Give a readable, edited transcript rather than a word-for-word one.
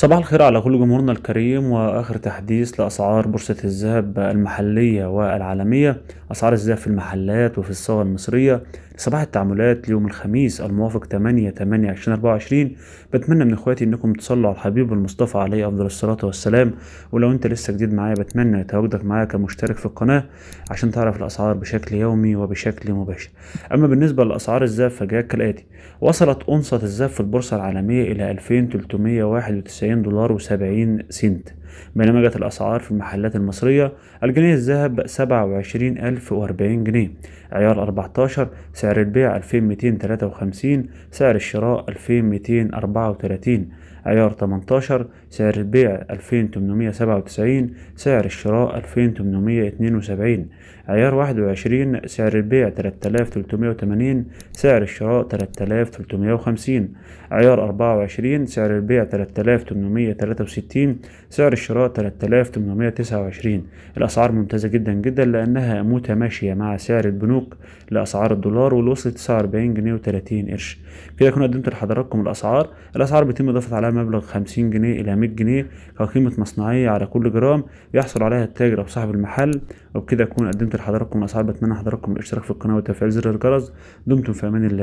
صباح الخير على كل جمهورنا الكريم وآخر تحديث لأسعار بورصة الذهب المحلية والعالمية. أسعار الذهب في المحلات وفي الصاغة المصرية لصباح التعاملات ليوم الخميس الموافق 8/8/2024. بتمنى من إخواتي إنكم تصلوا على الحبيب المصطفى عليه أفضل الصلاة والسلام. ولو أنت لسه جديد معايا بتمنى تواجدك معايا كمشترك في القناة عشان تعرف الأسعار بشكل يومي وبشكل مباشر. أما بالنسبة لأسعار الذهب فجاءت كالآتي: وصلت أونصة الذهب في البورصة العالمية إلى 2391 دولار و70 سنت، بينما جت الأسعار في المحلات المصرية: الجنيه الذهب 27,040 جنيه، عيار 14 سعر البيع 2253، سعر الشراء 2234، عيار 18 سعر البيع 2897، سعر الشراء 2872، عيار 21 سعر البيع 3380، سعر الشراء 3350، عيار 24 سعر البيع 3863، سعر الشراء 3829. الأسعار ممتازة جدا جدا لأنها متماشية مع سعر البنوك لأسعار الدولار واللي وصلت 49 جنيه و30 قرش. كده كنا قدمت لحضراتكم الأسعار بيتم إضافة عليها مبلغ 50 جنيه إلى 100 جنيه كقيمة مصنعية على كل جرام يحصل عليها التاجر أو صاحب المحل. وبكده أكون قدمت لحضراتكم الأسعار. بتمنى حضراتكم الاشتراك في القناة وتفعيل زر الجرس. دمتم في أمان الله.